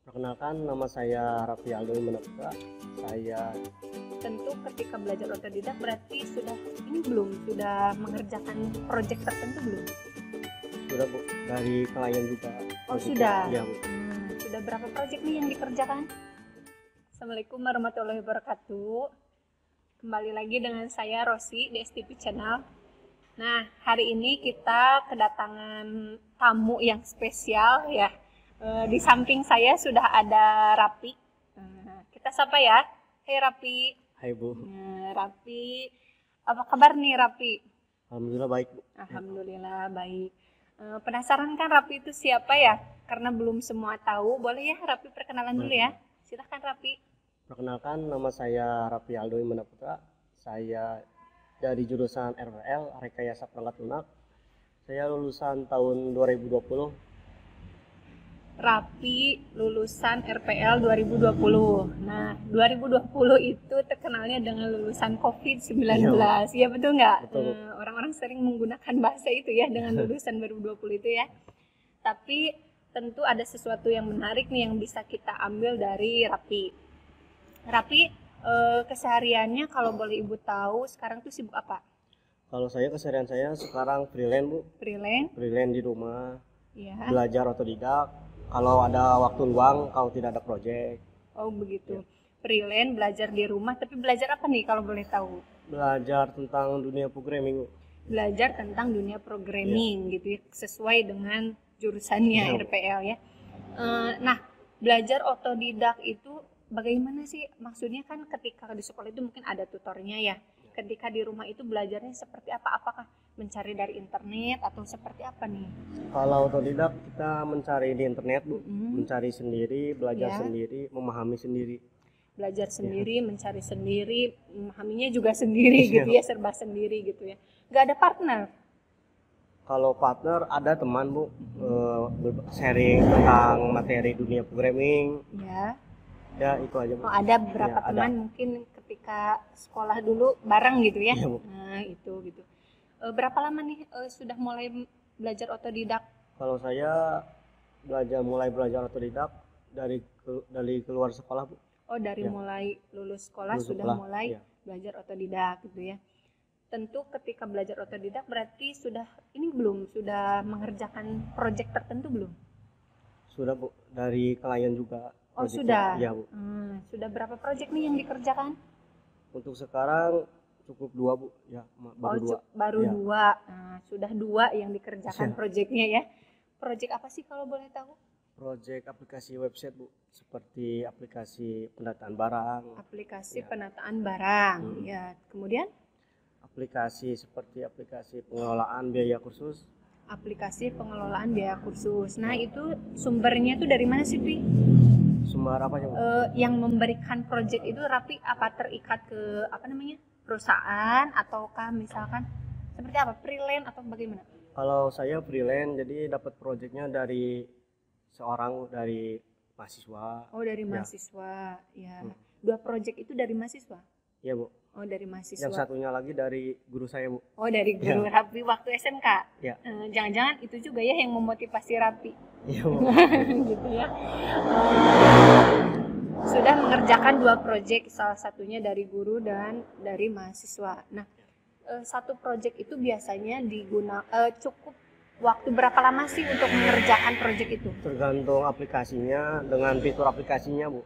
Perkenalkan, nama saya Raffi Aldo Menaputra. Saya Tentu ketika belajar otodidak berarti sudah mengerjakan proyek tertentu belum? sudah Bu, dari klien juga. Oh Proyeknya. sudah. Iya Bu. Sudah berapa proyek nih yang dikerjakan? Assalamualaikum warahmatullahi wabarakatuh. Kembali lagi dengan saya Rosi di STP Channel. Nah, hari ini kita kedatangan tamu yang spesial ya. Di samping saya sudah ada Rapi. Kita sapa ya. Hai Rapi. Hai Bu. Rapi, apa kabar nih Rapi? Alhamdulillah baik Bu. Alhamdulillah baik. Penasaran kan Rapi itu siapa ya? Karena belum semua tahu, boleh ya Rapi perkenalan dulu ya. Silahkan Rapi. Perkenalkan, nama saya Raffi Aldo Menaputra. Saya dari jurusan RPL, Rekayasa Perangkat Lunak. Saya lulusan tahun 2020. Rapi lulusan RPL 2020. Nah, 2020 itu terkenalnya dengan lulusan COVID-19. Iya betul nggak? Betul. Orang-orang sering menggunakan bahasa itu ya dengan lulusan 2020 itu ya. Tapi tentu ada sesuatu yang menarik nih yang bisa kita ambil dari Rapi. Rapi, kesehariannya kalau boleh Ibu tahu sekarang tuh sibuk apa? Kalau saya keseharian saya sekarang freelance Bu. Freelance? Freelance di rumah, Ya. belajar otodidak. Kalau ada waktu luang, kalau tidak ada proyek, Oh begitu. Freelance, belajar di rumah, tapi belajar apa nih kalau boleh tahu? belajar tentang dunia programming Bu. Belajar tentang dunia programming gitu ya, sesuai dengan jurusannya Iya. RPL ya. Nah, belajar otodidak itu bagaimana sih? Maksudnya kan ketika di sekolah itu mungkin ada tutornya ya. Ketika di rumah itu belajarnya seperti apa? Apakah mencari dari internet atau seperti apa nih? Kalau otodidak kita mencari di internet Bu, Mm-mm. mencari sendiri, belajar Ya. sendiri, memahami sendiri. Belajar sendiri, mencari sendiri, memahaminya juga sendiri Iya. gitu ya, serba sendiri gitu ya. Gak ada partner. Kalau partner ada teman Bu, sharing tentang materi dunia programming. Ya. Ya itu aja Bu. Oh, ada beberapa Ya, ada. teman mungkin ketika sekolah dulu bareng gitu ya. Iya, Bu. Nah, itu gitu. Berapa lama nih sudah mulai belajar otodidak? Kalau saya mulai belajar otodidak dari keluar sekolah Bu. Oh, dari Ya. mulai lulus sekolah Lulus sudah sekolah, mulai iya. belajar otodidak gitu ya. Tentu ketika belajar otodidak berarti sudah mengerjakan proyek tertentu belum? Sudah Bu, dari klien juga. Oh, proyeknya. sudah. Iya Bu. Sudah berapa proyek nih yang dikerjakan? Untuk sekarang cukup 2 Bu, ya baru 2. Baru Ya. 2. Nah, sudah 2 yang dikerjakan Iya. proyeknya ya. Proyek apa sih kalau boleh tahu? Proyek aplikasi website Bu, seperti aplikasi pendataan barang, Aplikasi Ya. penataan barang. Ya, kemudian aplikasi seperti aplikasi pengelolaan biaya kursus. aplikasi pengelolaan biaya kursus. Nah, itu sumbernya tuh dari mana sih, Pi? Sumber apa ya Bu? Yang memberikan proyek itu Rapi apa terikat ke perusahaan ataukah misalkan seperti apa? Freelance atau bagaimana? Kalau saya freelance, jadi dapat proyeknya dari mahasiswa. Oh, dari Ya. mahasiswa. Ya. 2 proyek itu dari mahasiswa. Iya Bu. Oh, dari mahasiswa. Yang satunya lagi dari guru saya Bu. Oh, dari guru Rapi waktu SMK. Ya. Jangan-jangan itu juga ya yang memotivasi Rapi. Iya Bu. Gitu ya. Sudah mengerjakan 2 proyek, salah satunya dari guru dan dari mahasiswa. Nah, satu proyek itu biasanya cukup waktu berapa lama sih untuk mengerjakan proyek itu? Tergantung aplikasinya dengan fitur aplikasinya Bu.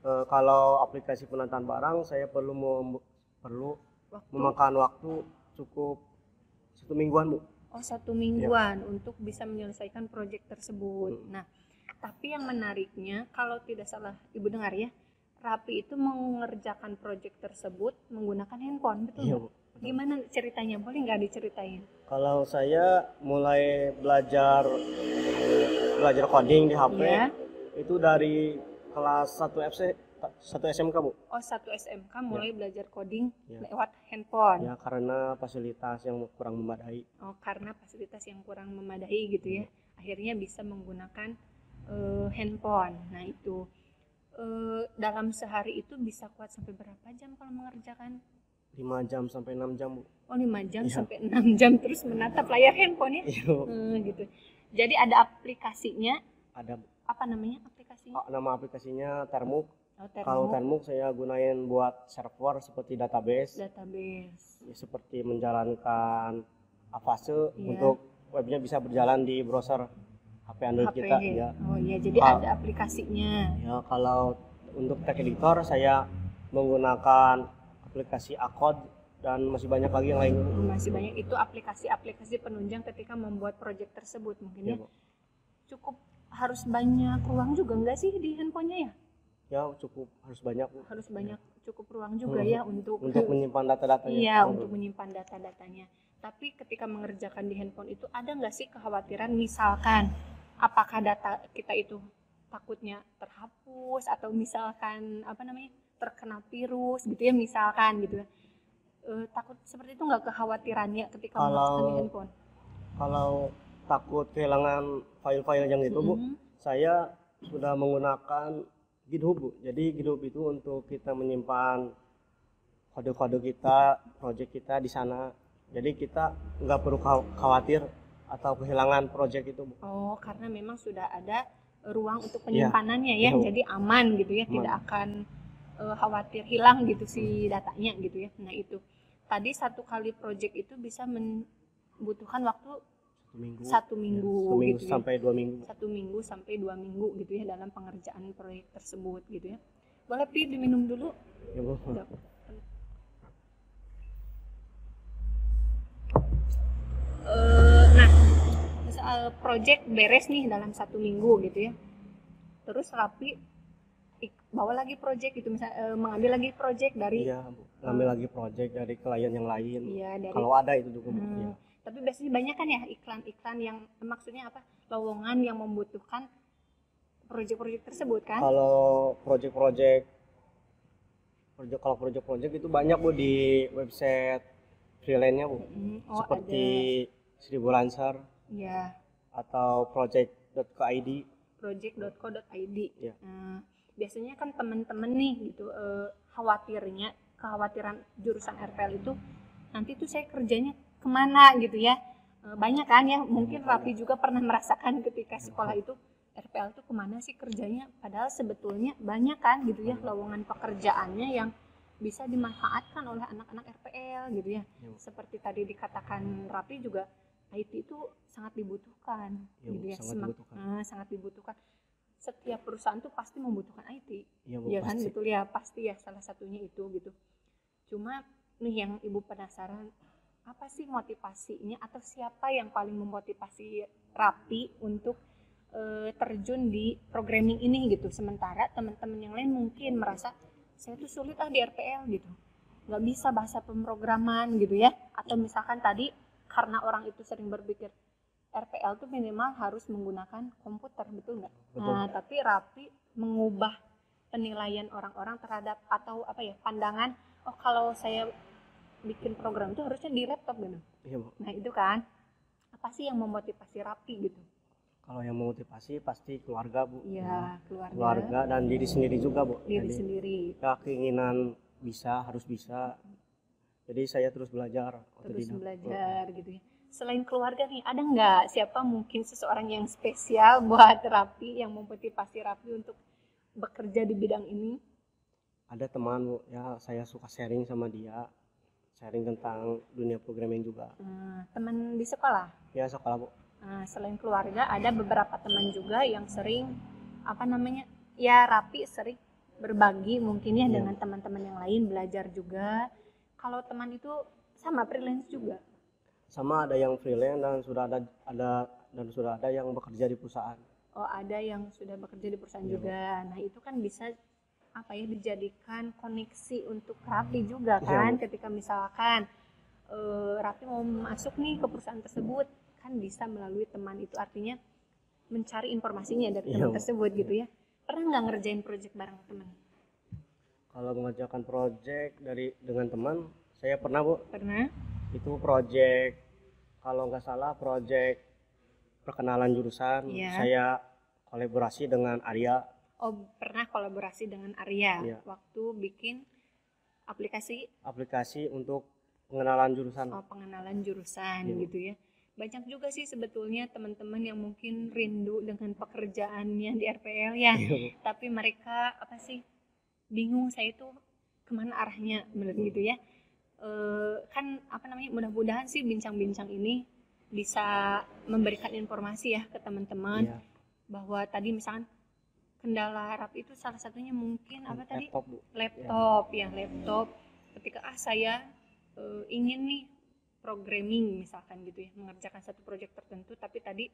Kalau aplikasi penataan barang saya perlu memakan waktu cukup 1 mingguan Bu. Oh, 1 mingguan untuk bisa menyelesaikan proyek tersebut. Nah, tapi yang menariknya kalau tidak salah Ibu dengar ya, Rapi itu mengerjakan proyek tersebut menggunakan handphone, betul Iya nggak? Bu. Gimana ceritanya? Boleh nggak diceritain? Kalau saya mulai belajar coding di HP Ya. itu dari kelas 1 SMK Bu. Oh, 1 SMK mulai belajar coding Ya. lewat handphone. Ya karena fasilitas yang kurang memadai. Oh, karena fasilitas yang kurang memadai gitu ya. Akhirnya bisa menggunakan handphone. Nah, itu dalam sehari itu bisa kuat sampai berapa jam kalau mengerjakan? 5 jam sampai 6 jam Bu. Oh, 5 jam Iya. sampai 6 jam terus menatap layar handphone ya. Iya Bu. Gitu. Jadi ada aplikasinya, Ada Bu. apa namanya? aplikasinya? Nama aplikasinya Termuk. Oh, Kalau Termuk. Termuk saya gunain buat server seperti database, Database. ya, seperti menjalankan Avase Iya. untuk webnya bisa berjalan di browser HP Android HP. kita. Ya. Oh iya, jadi ada aplikasinya. Ya, kalau untuk tag editor saya menggunakan aplikasi Acode dan masih banyak lagi yang lain. Masih banyak itu aplikasi-aplikasi penunjang ketika membuat proyek tersebut mungkin ya. Bu. Cukup harus banyak ruang juga enggak sih di handphonenya ya? Ya cukup harus banyak, Bu. Harus banyak cukup ruang juga ya untuk menyimpan data-datanya. iya, untuk menyimpan data-datanya. Tapi ketika mengerjakan di handphone itu ada nggak sih kekhawatiran misalkan apakah data kita itu takutnya terhapus atau misalkan terkena virus gitu ya misalkan gitu ya. Takut seperti itu nggak kekhawatirannya ketika mengerjakan di handphone? Kalau takut kehilangan file-file yang itu, Bu, saya sudah menggunakan GitHub, Bu. Jadi GitHub itu untuk kita menyimpan kode-kode kita, project kita di sana. Jadi kita nggak perlu khawatir atau kehilangan project itu, Bu. Oh, karena memang sudah ada ruang untuk penyimpanannya ya, jadi aman gitu ya, tidak akan khawatir hilang gitu si datanya gitu ya. Nah itu tadi satu kali project itu bisa membutuhkan waktu satu minggu gitu sampai 2 minggu. 1 minggu sampai 2 minggu gitu ya dalam pengerjaan proyek tersebut gitu ya. Boleh Pi diminum dulu? Ya, Bu. Nah, soal project beres nih dalam 1 minggu gitu ya. Terus Rapi bawa lagi project gitu, misalnya mengambil lagi project dari ngambil lagi project dari klien yang lain. Iya, kalau ada itu juga. Tapi biasanya banyak kan ya iklan-iklan yang maksudnya lowongan yang membutuhkan project-project tersebut kan? Kalau project itu banyak, Bu, di website freelance-nya, Bu. Seperti ada. Seribu Lancer. Iya. Atau project.co.id. Project.co.id. Ya. Biasanya kan teman-teman nih gitu kekhawatiran jurusan RPL itu nanti tuh saya kerjanya kemana gitu ya. Banyak kan ya, mungkin Rapi juga pernah merasakan ketika sekolah itu RPL tuh kemana sih kerjanya, padahal sebetulnya banyak kan gitu ya lowongan pekerjaannya yang bisa dimanfaatkan oleh anak-anak RPL gitu ya. Seperti tadi dikatakan Rapi juga IT itu sangat dibutuhkan gitu ya. Sangat dibutuhkan. Setiap perusahaan tuh pasti membutuhkan IT. Ya kan, betul ya, pasti ya, salah satunya itu gitu. Cuma nih yang Ibu penasaran, apa sih motivasinya atau siapa yang paling memotivasi Rapi untuk terjun di programming ini gitu, sementara teman-teman yang lain mungkin merasa saya tuh sulit di RPL gitu, nggak bisa bahasa pemrograman gitu ya, atau misalkan tadi karena orang itu sering berpikir RPL tuh minimal harus menggunakan komputer, betul nggak? Nah, tapi Rapi mengubah penilaian orang-orang terhadap atau pandangan, oh kalau saya bikin program itu harusnya di laptop gitu. Nah itu kan, apa sih yang memotivasi Rapi gitu? Kalau yang memotivasi pasti keluarga, Bu. Iya, keluarga dan diri sendiri juga, Bu. Diri sendiri. Keinginan harus bisa. Jadi saya terus belajar. Gitu ya. Selain keluarga nih, ada nggak siapa mungkin seseorang yang spesial buat Rapi, yang memotivasi Rapi untuk bekerja di bidang ini? Ada teman, Bu, ya saya suka sharing sama dia, sharing tentang dunia programming juga. Teman di sekolah? Ya, sekolah, Bu. Selain keluarga, ada beberapa teman juga yang sering ya Rapi sering berbagi mungkin ya dengan teman-teman yang lain, belajar juga. Kalau teman itu sama freelance juga? Sama, ada yang freelance dan sudah ada yang bekerja di perusahaan. Oh, ada yang sudah bekerja di perusahaan juga. Nah, itu kan bisa dijadikan koneksi untuk Rapi juga kan, ketika misalkan Rapi mau masuk nih ke perusahaan tersebut, kan bisa melalui teman itu, artinya mencari informasinya dari teman tersebut gitu ya. Pernah nggak ngerjain project bareng teman? Kalau mengerjakan project dengan teman, saya pernah, Bu. Pernah? Itu project, kalau nggak salah project perkenalan jurusan. Saya kolaborasi dengan Arya. Oh, pernah kolaborasi dengan Arya waktu bikin aplikasi untuk pengenalan jurusan. Oh, pengenalan jurusan gitu ya. banyak juga sih sebetulnya teman-teman yang mungkin rindu dengan pekerjaannya di RPL ya, tapi mereka apa sih bingung saya itu kemana arahnya, bener gitu ya. Kan apa namanya, mudah-mudahan sih bincang-bincang ini bisa memberikan informasi ya ke teman-teman Iya. bahwa tadi misalkan kendala Rapi itu salah satunya mungkin apa tadi, Laptop Bu. laptop ya, laptop ketika saya ingin nih programming misalkan gitu ya, mengerjakan satu proyek tertentu, tapi tadi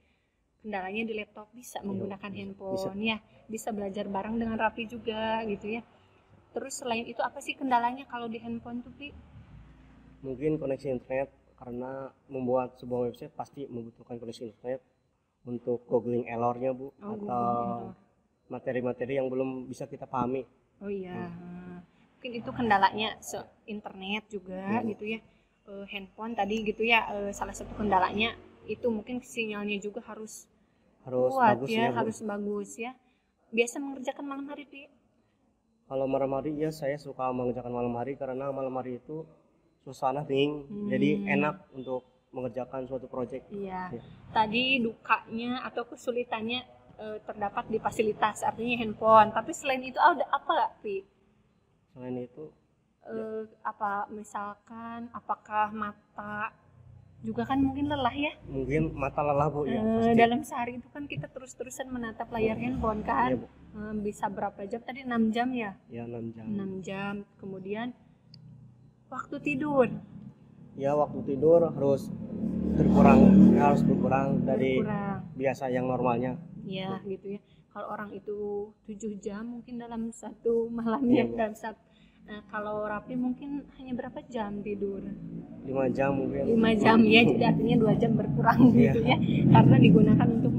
kendalanya di laptop, bisa menggunakan handphone ya, bisa belajar bareng dengan Rapi juga gitu ya. Terus selain itu apa sih kendalanya kalau di handphone tuh Pi? Mungkin koneksi internet, karena membuat sebuah website pasti membutuhkan koneksi internet untuk googling errornya Bu, atau materi-materi yang belum bisa kita pahami. Oh iya, mungkin itu kendalanya internet juga gitu ya. Handphone tadi gitu ya, salah satu kendalanya itu mungkin sinyalnya juga harus kuat bagus ya, Bu. harus bagus ya. Biasa mengerjakan malam hari Pi? Kalau malam hari ya saya suka mengerjakan malam hari, karena malam hari itu suasana hening, jadi enak untuk mengerjakan suatu proyek. Iya. Tadi dukanya atau kesulitannya terdapat di fasilitas, artinya handphone. Tapi selain itu ada apa Pi? Selain itu Apa misalkan apakah mata juga kan mungkin lelah ya? mungkin mata lelah Bu ya. Pasti. Dalam sehari itu kan kita terus-terusan menatap layar handphone kan. Iya, Bu. Bisa berapa jam tadi, 6 jam ya? Ya 6 jam. 6 jam. Kemudian waktu tidur. Ya waktu tidur harus berkurang dari biasa yang normalnya. Ya gitu ya. Kalau orang itu 7 jam mungkin dalam satu malamnya, dalam satu. Nah, kalau Rapi mungkin hanya berapa jam tidur? 5 jam mungkin. 5 jam ya, jadi artinya 2 jam berkurang gitu ya. Karena digunakan untuk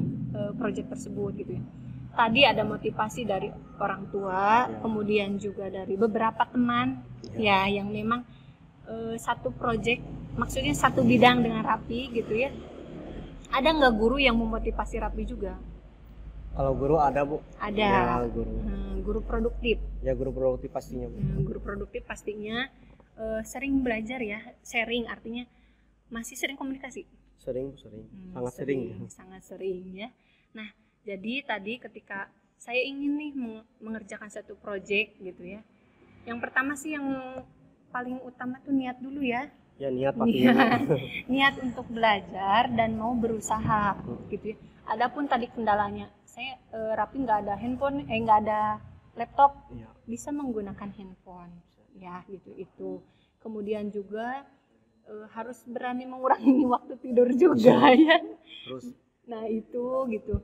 proyek tersebut gitu ya. Tadi ada motivasi dari orang tua, kemudian juga dari beberapa teman ya yang memang satu proyek, maksudnya satu bidang dengan Rapi gitu ya. Ada nggak guru yang memotivasi Rapi juga? Kalau guru ada Bu. Ada. Ya, guru. Guru produktif. Ya guru produktif pastinya Bu. Guru produktif pastinya sering belajar ya, sharing, artinya masih sering komunikasi. Sering, sangat sering. Sangat sering ya. Nah, jadi tadi ketika saya ingin nih mengerjakan satu proyek gitu ya. Yang pertama sih yang paling utama tuh niat dulu ya. Ya niat pastinya. Niat untuk belajar dan mau berusaha gitu ya. Adapun tadi kendalanya, saya Rapi nggak ada handphone, nggak ada laptop, bisa menggunakan handphone ya gitu itu. Kemudian juga harus berani mengurangi waktu tidur juga ya. Terus nah itu gitu.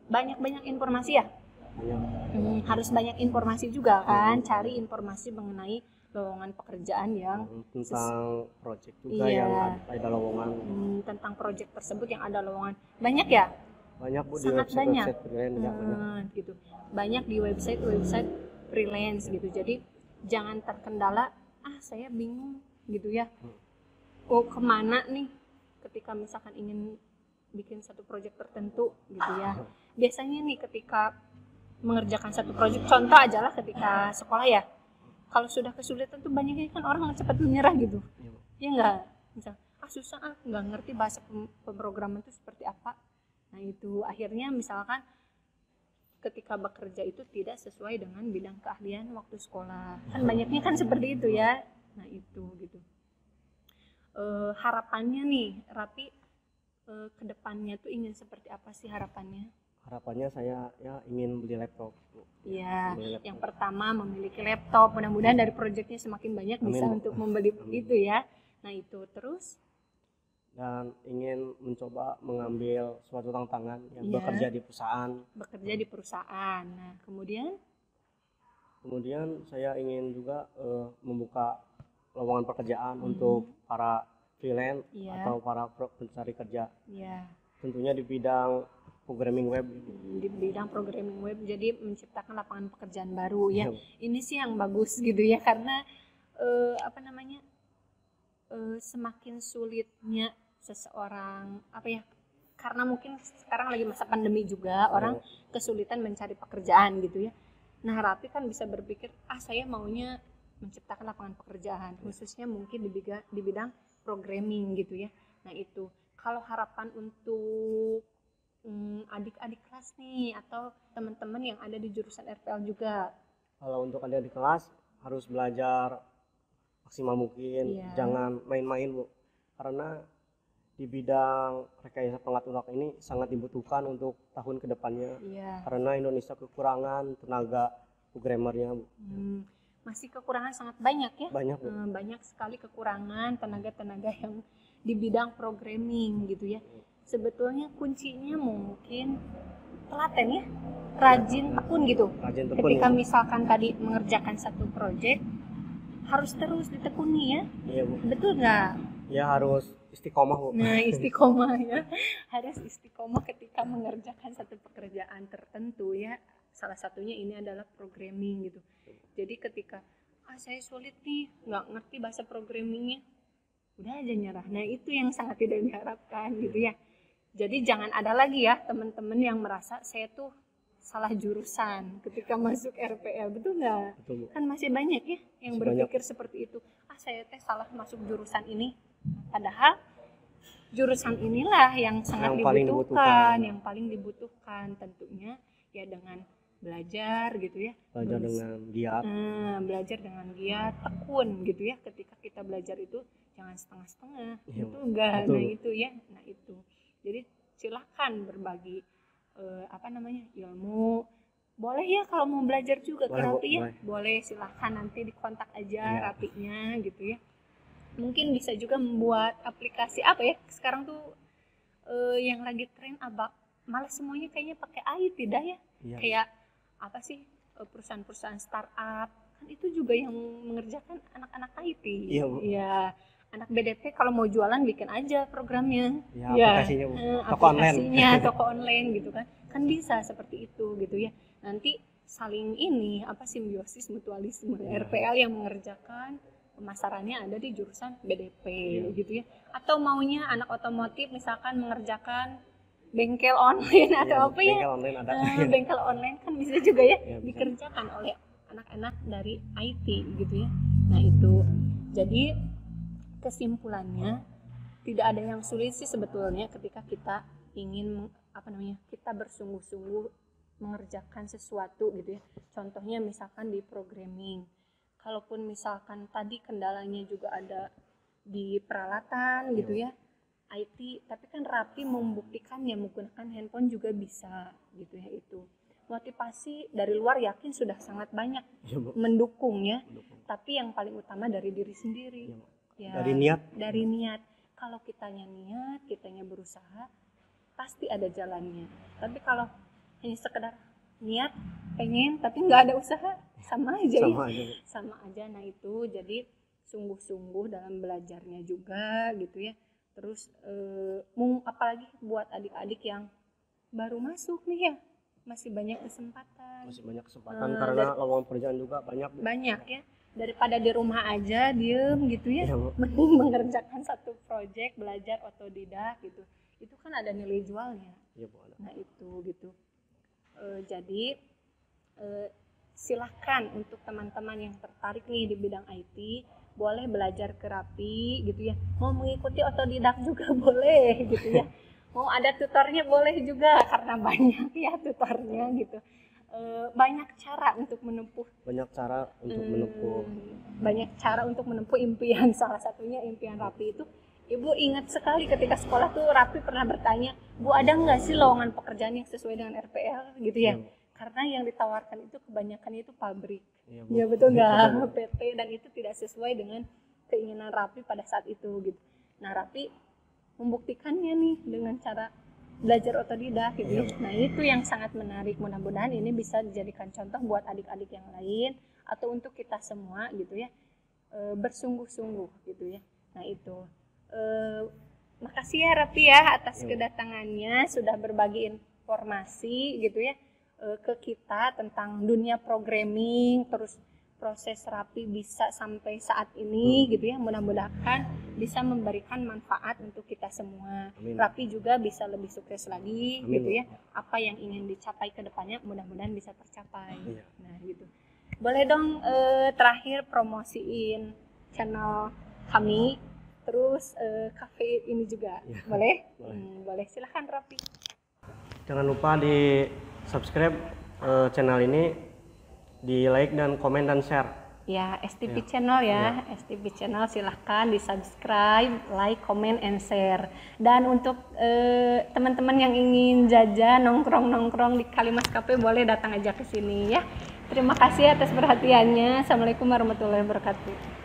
Banyak-banyak informasi ya. Harus banyak informasi juga kan, cari informasi mengenai lowongan pekerjaan yang tentang proyek juga yang ada lowongan, tentang proyek tersebut yang ada lowongan. Banyak ya? Banyak Bu, sangat di banyak. website freelance banyak. Gitu. Banyak di website freelance gitu. Jadi jangan terkendala, saya bingung gitu ya. Kemana nih ketika misalkan ingin bikin satu proyek tertentu gitu ya. Biasanya nih ketika mengerjakan satu proyek, contoh aja lah ketika sekolah ya, kalau sudah kesulitan tuh banyaknya kan orang cepat menyerah gitu ya enggak, misal susah nggak ngerti bahasa pemrograman itu seperti apa. Nah itu akhirnya misalkan ketika bekerja itu tidak sesuai dengan bidang keahlian waktu sekolah, kan banyaknya kan seperti itu ya. Nah itu gitu. Harapannya nih Rapi kedepannya tuh ingin seperti apa sih harapannya? Harapannya saya ya ingin beli laptop. Iya, yang pertama memiliki laptop. Mudah-mudahan dari proyeknya semakin banyak bisa untuk membeli itu ya. Nah itu terus. Dan ingin mencoba mengambil suatu tantangan yang bekerja di perusahaan. Bekerja di perusahaan. Nah kemudian saya ingin juga membuka lowongan pekerjaan untuk para freelance atau para pencari kerja. Tentunya di bidang programming web. Di bidang programming web, jadi menciptakan lapangan pekerjaan baru ya. Ini sih yang bagus gitu ya, karena semakin sulitnya seseorang karena mungkin sekarang lagi masa pandemi juga, orang kesulitan mencari pekerjaan gitu ya. Nah Rapi kan bisa berpikir, saya maunya menciptakan lapangan pekerjaan, khususnya mungkin di bidang programming gitu ya. Nah itu, kalau harapan untuk adik-adik kelas nih atau teman-teman yang ada di jurusan RPL juga. Kalau untuk adik di kelas harus belajar maksimal mungkin, Iya. jangan main-main Bu, karena di bidang rekayasa perangkat lunak ini sangat dibutuhkan untuk tahun kedepannya, Iya. karena Indonesia kekurangan tenaga programmernya Bu. Masih kekurangan sangat banyak ya. Banyak Bu. Banyak sekali kekurangan tenaga-tenaga yang di bidang programming gitu ya. Sebetulnya kuncinya mungkin telaten ya, rajin tekun gitu. Rajin tekun Ketika ya. misalkan tadi mengerjakan satu proyek harus terus ditekuni ya. Iya Bu. Betul nggak? Ya harus istiqomah Bu. Nah istiqomah ya, harus istiqomah ketika mengerjakan satu pekerjaan tertentu ya. Salah satunya ini adalah programming gitu. Jadi ketika saya sulit nih, nggak ngerti bahasa programmingnya, udah aja nyerah. Nah itu yang sangat tidak diharapkan gitu ya. Jadi jangan ada lagi ya teman-teman yang merasa saya tuh salah jurusan ketika masuk RPL, betul nggak? Betul Bu. Kan masih banyak ya yang Masih berpikir seperti itu. Saya teh salah masuk jurusan ini. Padahal jurusan inilah yang sangat Yang paling dibutuhkan, yang paling dibutuhkan tentunya ya dengan belajar gitu ya. Belajar dengan giat. Belajar dengan giat, tekun gitu ya. Ketika kita belajar itu jangan setengah-setengah, Iya, itu enggak. betul. Nah itu ya, nah itu. Jadi silahkan berbagi ilmu. Boleh ya kalau mau belajar juga ke Boleh, Bu, Rapi ya, boleh. boleh silahkan nanti dikontak aja Iya. Rapinya gitu ya. Mungkin bisa juga membuat aplikasi apa ya? Sekarang tuh yang lagi tren malah semuanya kayaknya pakai AI tidak ya? Iya. Kayak apa sih perusahaan-perusahaan startup kan itu juga yang mengerjakan anak-anak IT. Iya, Bu. Ya, anak BDP kalau mau jualan bikin aja programnya. Ya, aplikasinya Bu. Toko online. Aplikasinya toko online gitu kan. Kan bisa seperti itu gitu ya. Nanti saling simbiosis mutualisme. Iya. RPL yang mengerjakan pemasarannya ada di jurusan BDP Iya. gitu ya. Atau maunya anak otomotif misalkan mengerjakan bengkel online atau apa ya? Bengkel online ada. Bengkel online kan bisa juga ya, Ya, bisa. dikerjakan oleh anak-anak dari IT gitu ya. Nah itu, jadi kesimpulannya tidak ada yang sulit sih sebetulnya ketika kita ingin kita bersungguh-sungguh mengerjakan sesuatu gitu ya. Contohnya misalkan di programming, kalaupun misalkan tadi kendalanya juga ada di peralatan gitu ya, IT, tapi kan Rapi membuktikannya menggunakan handphone juga bisa gitu ya. Itu motivasi dari luar yakin sudah sangat banyak Iya, Bu. mendukungnya, Mendukung. tapi yang paling utama dari diri sendiri. Iya, Ya, dari niat. Kalau kitanya niat, kitanya berusaha, pasti ada jalannya. Tapi kalau hanya sekedar niat, pengen tapi nggak ada usaha, sama aja Sama ya. aja Bu. Sama aja. Nah itu jadi sungguh-sungguh dalam belajarnya juga gitu ya. Terus apalagi buat adik-adik yang baru masuk nih ya, masih banyak kesempatan. Masih banyak kesempatan karena lowongan pekerjaan juga banyak Bu. Banyak ya, daripada di rumah aja diem gitu ya. Iya, Bu. Mending mengerjakan satu proyek, belajar otodidak gitu. Itu kan ada nilai jualnya. Iya Bu, ada. Nah itu gitu. Jadi silahkan untuk teman-teman yang tertarik nih di bidang IT, boleh belajar ke Rapi gitu ya. Mau mengikuti otodidak juga boleh gitu ya. Mau ada tutornya boleh juga karena banyak ya tutornya gitu. Banyak cara untuk menempuh. Banyak cara untuk menempuh. Banyak cara untuk menempuh impian. Salah satunya impian Rapi itu. Ibu ingat sekali ketika sekolah tuh Rapi pernah bertanya, Bu ada nggak sih lowongan pekerjaan yang sesuai dengan RPL gitu ya? Iya. Karena yang ditawarkan itu kebanyakan itu pabrik. Iya, Bu. Ya betul nggak? Betul, Bu. PT, dan itu tidak sesuai dengan keinginan Rapi pada saat itu gitu. Nah Rapi membuktikannya nih dengan cara belajar otodidak gitu. Iya. Nah itu yang sangat menarik. Mudah-mudahan ini bisa dijadikan contoh buat adik-adik yang lain atau untuk kita semua gitu ya, bersungguh-sungguh gitu ya. Nah itu makasih ya Rapi ya atas kedatangannya, sudah berbagi informasi gitu ya ke kita tentang dunia programming, terus proses Rapi bisa sampai saat ini gitu ya. Mudah-mudahan bisa memberikan manfaat untuk kita semua. Amin. Rapi juga bisa lebih sukses lagi. Amin. Gitu ya. Apa yang ingin dicapai ke depannya mudah-mudahan bisa tercapai. Iya. Nah gitu. Boleh dong terakhir promosiin channel kami terus cafe ini juga. Boleh? Boleh. Boleh. Silahkan Raffi. Jangan lupa di subscribe channel ini, di like dan komen dan share. Ya, STP Channel ya. STP Channel silahkan di subscribe, like, comment, and share. Dan untuk teman-teman yang ingin jajan, nongkrong-nongkrong di Kalimas Cafe, boleh datang aja ke sini ya. Terima kasih atas perhatiannya. Assalamualaikum warahmatullahi wabarakatuh.